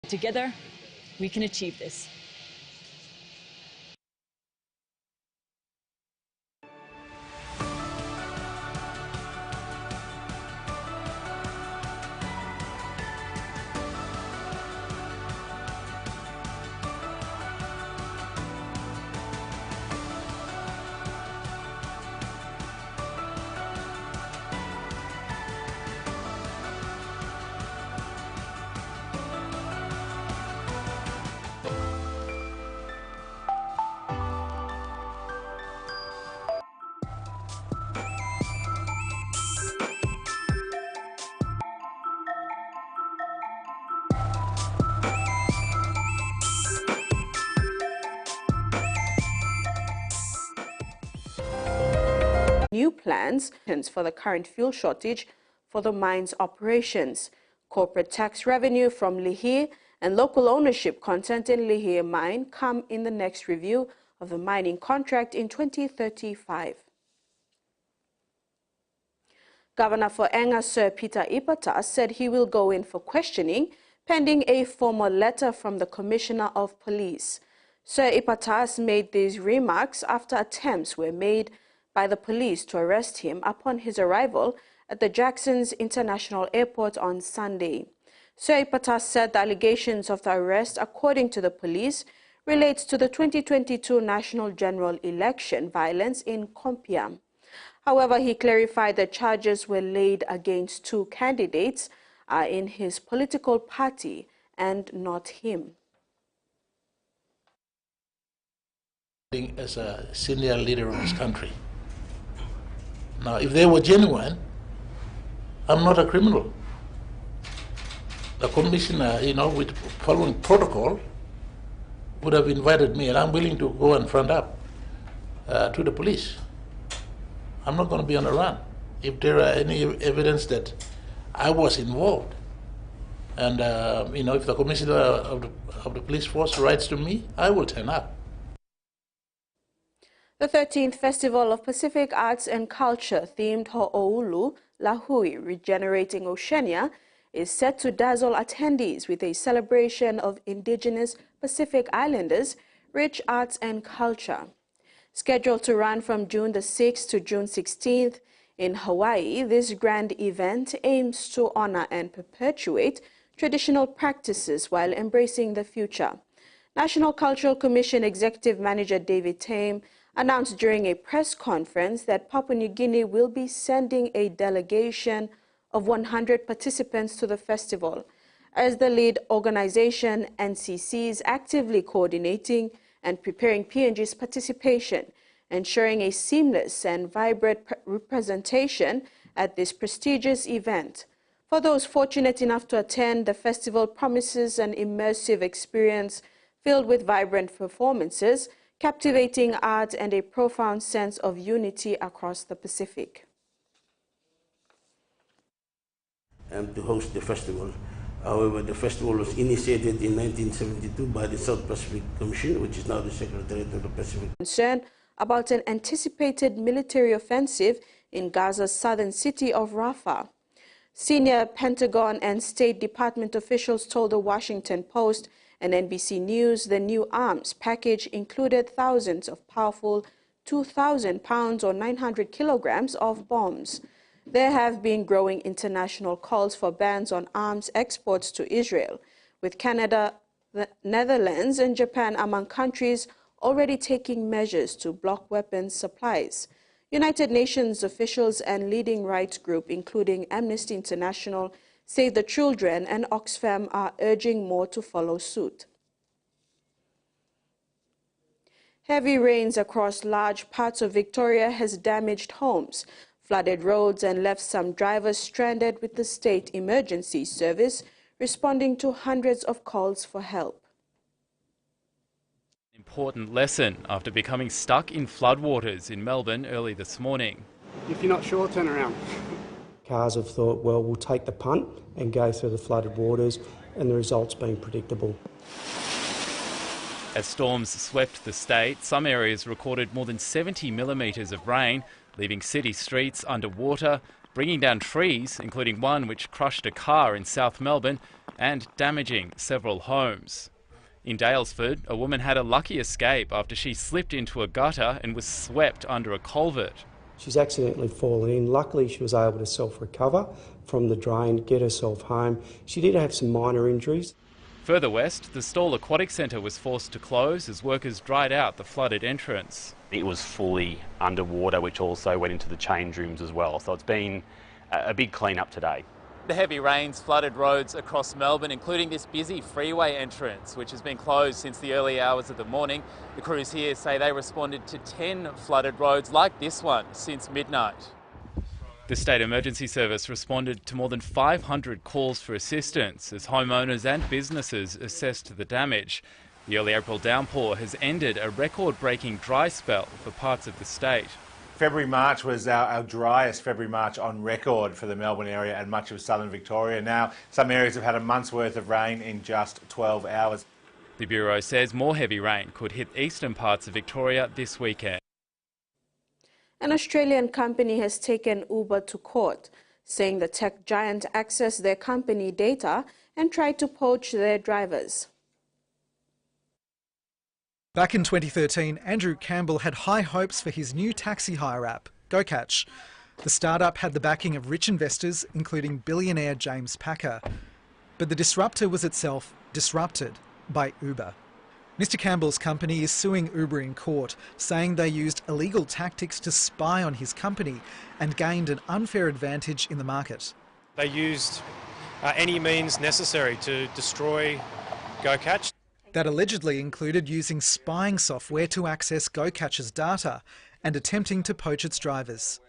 Together, we can achieve this. New plans for the current fuel shortage for the mine's operations, corporate tax revenue from Lihir and local ownership content in Lihir mine come in the next review of the mining contract in 2035. Governor for Enga, Sir Peter Ipata, said he will go in for questioning pending a formal letter from the Commissioner of Police. Sir Ipata made these remarks after attempts were made by the police to arrest him upon his arrival at the Jackson's International Airport on Sunday. Sir Ipata said the allegations of the arrest, according to the police, relates to the 2022 National General Election violence in Kompiam. However, he clarified that charges were laid against two candidates in his political party and not him. As a senior leader of this country. Now, if they were genuine, I'm not a criminal. The commissioner, with following protocol, would have invited me, and I'm willing to go and front up to the police. I'm not going to be on the run. If there are any evidence that I was involved, and if the commissioner of the police force writes to me, I will turn up. The 13th Festival of Pacific Arts and Culture, themed Ho'oulu Lahui, Regenerating Oceania, is set to dazzle attendees with a celebration of indigenous Pacific Islanders' rich arts and culture. Scheduled to run from June the 6th to June 16th in Hawaii, this grand event aims to honor and perpetuate traditional practices while embracing the future. National Cultural Commission Executive Manager David Tame announced during a press conference that Papua New Guinea will be sending a delegation of 100 participants to the festival, as the lead organization, NCC, is actively coordinating and preparing PNG's participation, ensuring a seamless and vibrant representation at this prestigious event. For those fortunate enough to attend, the festival promises an immersive experience filled with vibrant performances, captivating art, and a profound sense of unity across the Pacific. To host the festival. However, the festival was initiated in 1972 by the South Pacific Commission, which is now the Secretariat of the Pacific. Concern about an anticipated military offensive in Gaza's southern city of Rafah. Senior Pentagon and State Department officials told the Washington Post and NBC News the new arms package included thousands of powerful 2,000 pounds or 900 kilograms of bombs. There have been growing international calls for bans on arms exports to Israel, with Canada, the Netherlands and Japan among countries already taking measures to block weapons supplies. United Nations officials and leading rights groups, including Amnesty International, Save the Children and Oxfam, are urging more to follow suit. Heavy rains across large parts of Victoria has damaged homes, flooded roads and left some drivers stranded, with the state emergency service responding to hundreds of calls for help. Important lesson after becoming stuck in floodwaters in Melbourne early this morning. If you're not sure, turn around. Cars have thought, well, we'll take the punt and go through the flooded waters, and the result's been predictable. As storms swept the state, some areas recorded more than 70 millimetres of rain, leaving city streets underwater, bringing down trees, including one which crushed a car in South Melbourne, and damaging several homes. In Daylesford, a woman had a lucky escape after she slipped into a gutter and was swept under a culvert. She's accidentally fallen in. Luckily, she was able to self-recover from the drain, get herself home. She did have some minor injuries. Further west, the Stawell Aquatic Centre was forced to close as workers dried out the flooded entrance. It was fully underwater, which also went into the change rooms as well. So it's been a big clean-up today. The heavy rains flooded roads across Melbourne, including this busy freeway entrance, which has been closed since the early hours of the morning. The crews here say they responded to 10 flooded roads like this one since midnight. The State Emergency Service responded to more than 500 calls for assistance as homeowners and businesses assessed the damage. The early April downpour has ended a record-breaking dry spell for parts of the state. February-March was our driest February-March on record for the Melbourne area and much of southern Victoria. Now, some areas have had a month's worth of rain in just 12 hours. The Bureau says more heavy rain could hit eastern parts of Victoria this weekend. An Australian company has taken Uber to court, saying the tech giant accessed their company data and tried to poach their drivers. Back in 2013, Andrew Campbell had high hopes for his new taxi hire app, GoCatch. The startup had the backing of rich investors, including billionaire James Packer. But the disruptor was itself disrupted by Uber. Mr. Campbell's company is suing Uber in court, saying they used illegal tactics to spy on his company and gained an unfair advantage in the market. They used any means necessary to destroy GoCatch. That allegedly included using spying software to access GoCatch's data and attempting to poach its drivers.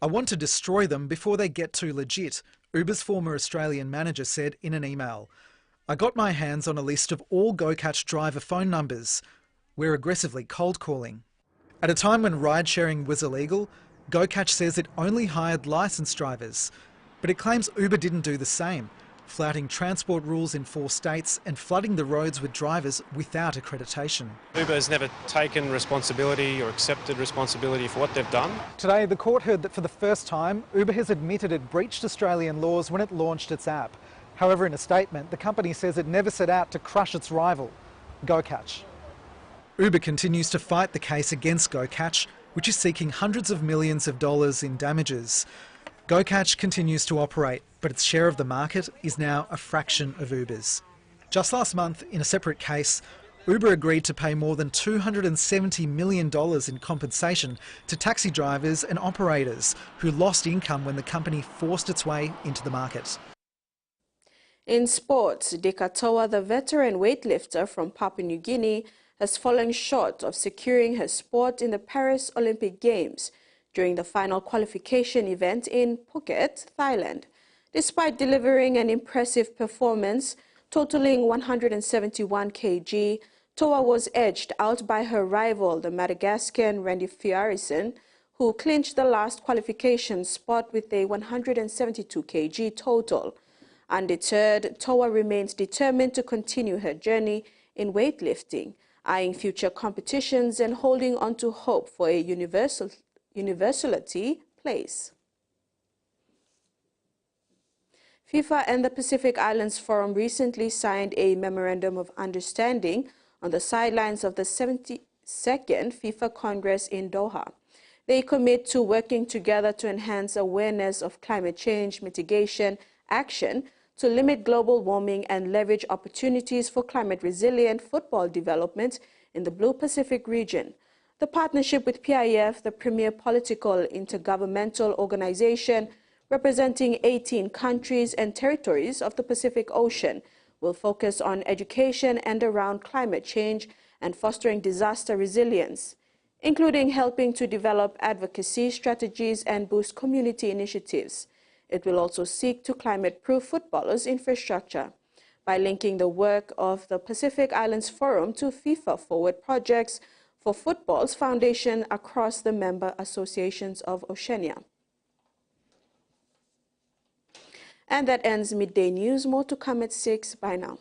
"I want to destroy them before they get too legit," Uber's former Australian manager said in an email. "I got my hands on a list of all GoCatch driver phone numbers. We're aggressively cold calling." At a time when ride-sharing was illegal, GoCatch says it only hired licensed drivers. But it claims Uber didn't do the same, flouting transport rules in 4 states and flooding the roads with drivers without accreditation. Uber has never taken responsibility or accepted responsibility for what they've done. Today, the court heard that for the first time, Uber has admitted it breached Australian laws when it launched its app. However, in a statement, the company says it never set out to crush its rival, GoCatch. Uber continues to fight the case against GoCatch, which is seeking hundreds of millions of dollars in damages. GoCatch continues to operate, but its share of the market is now a fraction of Uber's. Just last month, in a separate case, Uber agreed to pay more than $270 million in compensation to taxi drivers and operators who lost income when the company forced its way into the market. In sports, Dikatoa, the veteran weightlifter from Papua New Guinea, has fallen short of securing her spot in the Paris Olympic Games during the final qualification event in Phuket, Thailand. Despite delivering an impressive performance totaling 171 kg, Toa was edged out by her rival, the Madagascan Randy Fiarison, who clinched the last qualification spot with a 172 kg total. Undeterred, Toa remains determined to continue her journey in weightlifting, eyeing future competitions and holding on to hope for a universality place. FIFA and the Pacific Islands Forum recently signed a memorandum of understanding on the sidelines of the 72nd FIFA Congress in Doha. They commit to working together to enhance awareness of climate change mitigation action, to limit global warming and leverage opportunities for climate-resilient football development in the Blue Pacific region. The partnership with PIF, the premier political intergovernmental organization representing 18 countries and territories of the Pacific Ocean, will focus on education and around climate change and fostering disaster resilience, including helping to develop advocacy strategies and boost community initiatives. It will also seek to climate-proof footballers' infrastructure by linking the work of the Pacific Islands Forum to FIFA Forward projects for football's foundation across the member associations of Oceania. And that ends Midday News. More to come at 6. Bye now.